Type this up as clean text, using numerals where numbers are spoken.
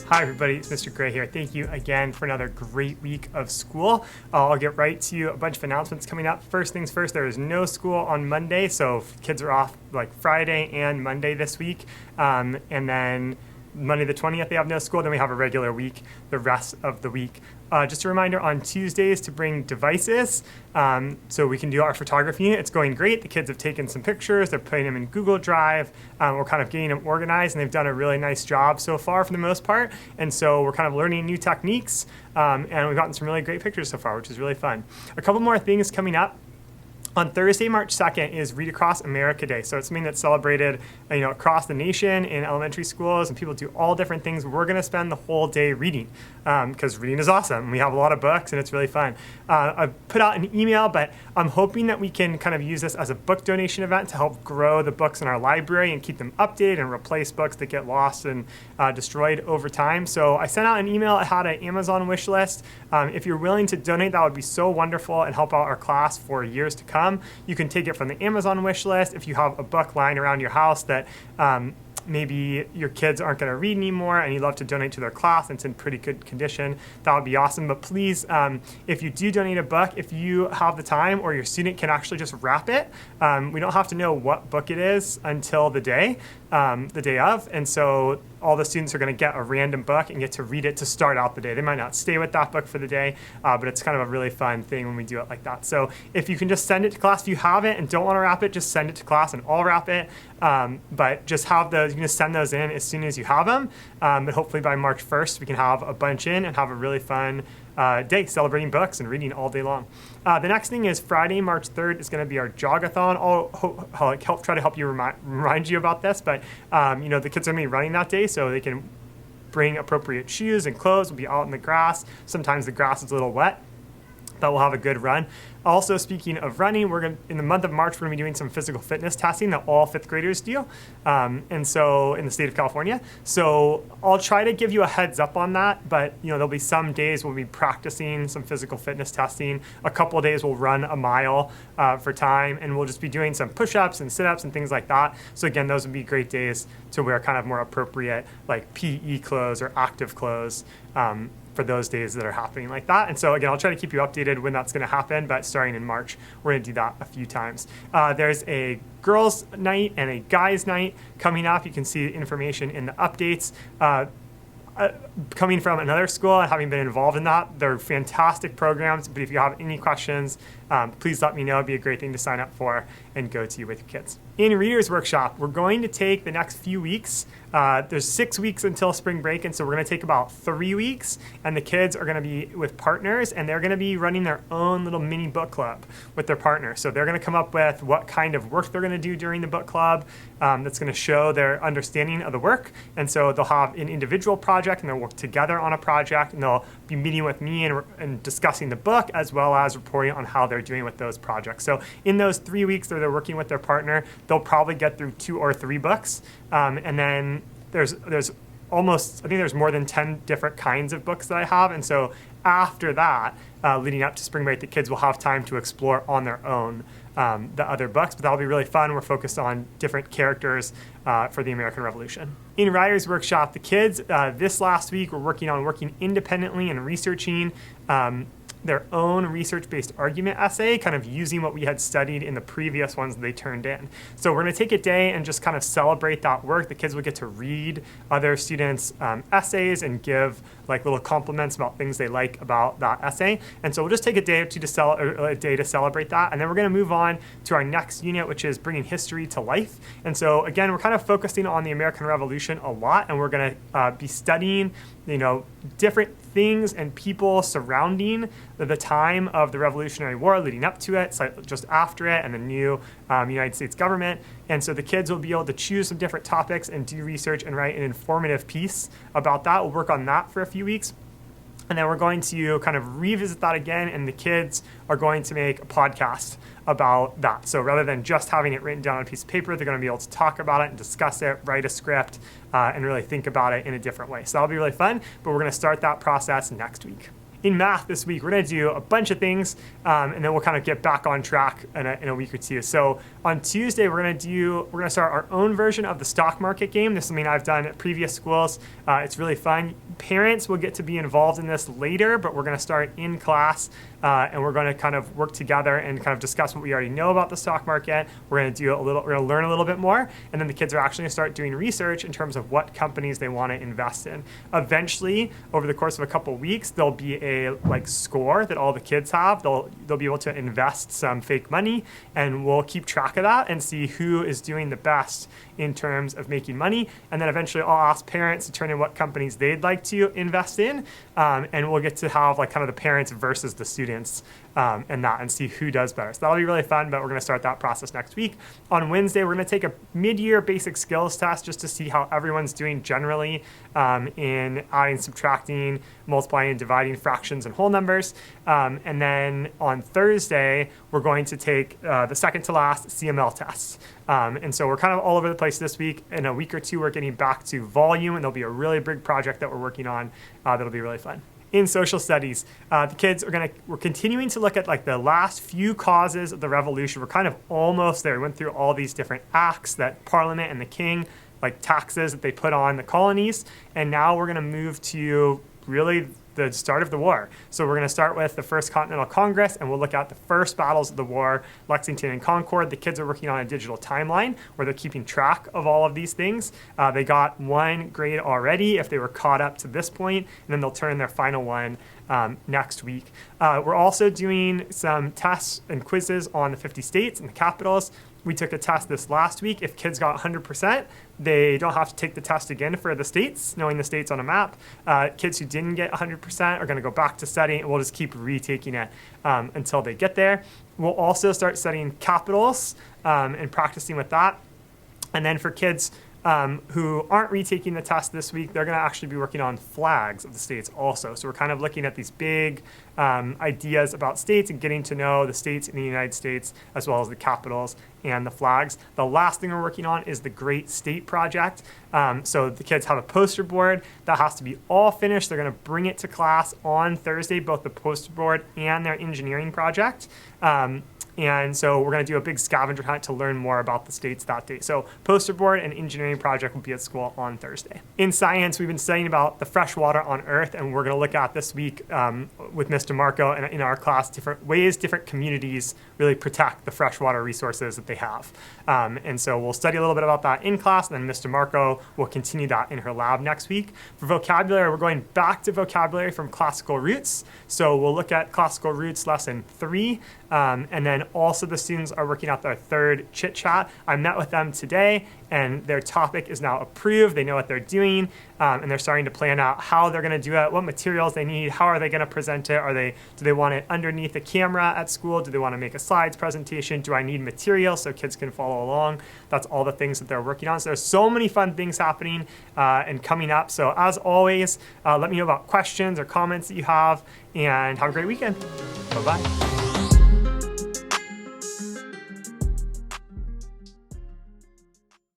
Hi everybody, it's Mr. Gray here. Thank you again for another great week of school. I'll get right to you. A bunch of announcements coming up. First things first, there is no school on Monday, so kids are off like Friday and Monday this week. And then Monday the 20th, they have no school. Then we have a regular week the rest of the week. Just a reminder on Tuesdays to bring devices so we can do our photography. It's going great. The kids have taken some pictures. They're putting them in Google Drive. We're kind of getting them organized, and they've done a really nice job so far for the most part. And so we're kind of learning new techniques, and we've gotten some really great pictures so far, which is really fun. A couple more things coming up. On Thursday, March 2nd is Read Across America Day. So it's something that's celebrated across the nation in elementary schools, and people do all different things. We're going to spend the whole day reading because reading is awesome. We have a lot of books, and it's really fun. I put out an email, but I'm hoping that we can kind of use this as a book donation event to help grow the books in our library and keep them updated and replace books that get lost and destroyed over time. So I sent out an email. I had an Amazon wish list. If you're willing to donate, that would be so wonderful and help out our class for years to come. You can take it from the Amazon wish list. If you have a book lying around your house that maybe your kids aren't going to read anymore and you'd love to donate to their class and it's in pretty good condition, that would be awesome. But please, if you do donate a book, if you have the time or your student can actually just wrap it, we don't have to know what book it is until the day of. And so all the students are going to get a random book and get to read it to start out the day. They might not stay with that book for the day, but it's kind of a really fun thing when we do it like that. So if you can just send it to class, if you have it and don't want to wrap it, just send it to class and I'll wrap it. But just have those, you can just send those in as soon as you have them. But hopefully by March 1st, we can have a bunch in and have a really fun day celebrating books and reading all day long. The next thing is Friday, March 3rd is going to be our jogathon. I'll try to help you remind you about this, but the kids are going to be running that day, so they can bring appropriate shoes and clothes. We'll be out in the grass. Sometimes the grass is a little wet, but we'll have a good run. Also, speaking of running, in the month of March, we're going to be doing some physical fitness testing that all fifth graders do, and so in the state of California. So I'll try to give you a heads up on that, but there'll be some days we'll be practicing some physical fitness testing. A couple of days we'll run a mile for time, and we'll just be doing some push-ups and sit-ups and things like that. So again, those would be great days to wear kind of more appropriate like PE clothes or active clothes for those days that are happening like that. And so again, I'll try to keep you updated when that's going to happen, but starting in March, we're going to do that a few times. There's a girls' night and a guys' night coming up. You can see information in the updates. Coming from another school and having been involved in that, they're fantastic programs, but if you have any questions, please let me know. It'd be a great thing to sign up for and go to with your kids. In Reader's Workshop, we're going to take the next few weeks. There's 6 weeks until spring break, and so we're going to take about 3 weeks, and the kids are going to be with partners, and they're going to be running their own little mini book club with their partner. So they're going to come up with what kind of work they're going to do during the book club that's going to show their understanding of the work. And so they'll have an individual project, and they'll work together on a project, and they'll be meeting with me and discussing the book as well as reporting on how they're doing with those projects. So in those 3 weeks that they're working with their partner, they'll probably get through 2 or 3 books, and then there's almost, I think there's more than 10 different kinds of books that I have. And so after that, leading up to spring break, the kids will have time to explore on their own the other books, but that'll be really fun. We're focused on different characters for the American Revolution. In Writer's Workshop, the kids this last week were working independently and researching their own research-based argument essay, kind of using what we had studied in the previous ones that they turned in. So we're going to take a day and just kind of celebrate that work. The kids will get to read other students' essays and give like little compliments about things they like about that essay. And so we'll just take a day or two to celebrate that. And then we're going to move on to our next unit, which is bringing history to life. And so again, we're kind of focusing on the American Revolution a lot, and we're going to be studying different things and people surrounding the time of the Revolutionary War, leading up to it, so just after it, and the new United States government. And so the kids will be able to choose some different topics and do research and write an informative piece about that. We'll work on that for a few weeks. And then we're going to kind of revisit that again, and the kids are going to make a podcast about that. So rather than just having it written down on a piece of paper, they're going to be able to talk about it and discuss it, write a script, and really think about it in a different way. So that'll be really fun, but we're going to start that process next week. In math this week, we're going to do a bunch of things, and then we'll kind of get back on track in a week or two. So on Tuesday, we're going to start our own version of the stock market game. This is something I've done at previous schools. It's really fun. Parents will get to be involved in this later, but we're going to start in class, and we're going to kind of work together and kind of discuss what we already know about the stock market. We're going to learn a little bit more, and then the kids are actually going to start doing research in terms of what companies they want to invest in. Eventually, over the course of a couple weeks, there'll be a score that all the kids have. They'll be able to invest some fake money, and we'll keep track of that and see who is doing the best in terms of making money. And then eventually I'll ask parents to turn in what companies they'd like to invest in, and we'll get to have kind of the parents versus the students and see who does better. So that'll be really fun, but we're going to start that process next week. On Wednesday, we're going to take a mid-year basic skills test just to see how everyone's doing generally in adding, subtracting, multiplying, and dividing fractions and whole numbers. And then on Thursday, we're going to take the second to last CML tests. And so we're kind of all over the place this week. In a week or two, we're getting back to volume, and there'll be a really big project that we're working on that'll be really fun. In social studies, the kids we're continuing to look at the last few causes of the revolution. We're kind of almost there. We went through all these different acts that Parliament and the King, taxes that they put on the colonies, and now we're going to move to really the start of the war. So we're going to start with the First Continental Congress, and we'll look at the first battles of the war, Lexington and Concord. The kids are working on a digital timeline where they're keeping track of all of these things. They got 1 grade already if they were caught up to this point, and then they'll turn their final one next week. We're also doing some tests and quizzes on the 50 states and the capitals. We took a test this last week. If kids got 100%, they don't have to take the test again for the states, knowing the states on a map. Kids who didn't get 100% are going to go back to studying, and we'll just keep retaking it until they get there. We'll also start studying capitals and practicing with that. And then for kids who aren't retaking the test this week, they're going to actually be working on flags of the states also. So we're kind of looking at these big ideas about states and getting to know the states in the United States as well as the capitals and the flags. The last thing we're working on is the Great State Project. So the kids have a poster board that has to be all finished. They're going to bring it to class on Thursday, both the poster board and their engineering project. And so we're going to do a big scavenger hunt to learn more about the states that day. So poster board and engineering project will be at school on Thursday. In science, we've been studying about the fresh water on Earth, and we're going to look at this week with Mr. Marco and in our class different ways different communities really protect the freshwater resources that they have. And so we'll study a little bit about that in class, and then Mr. Marco will continue that in her lab next week. For vocabulary, we're going back to vocabulary from classical roots. So we'll look at classical roots lesson 3. And then also the students are working out their third chit chat. I met with them today, and their topic is now approved. They know what they're doing, and they're starting to plan out how they're going to do it, what materials they need, how are they going to present it. Do they want it underneath a camera at school? Do they want to make a slides presentation? Do I need material so kids can follow along? That's all the things that they're working on. So there's so many fun things happening and coming up. So as always, let me know about questions or comments that you have, and have a great weekend. Bye-bye.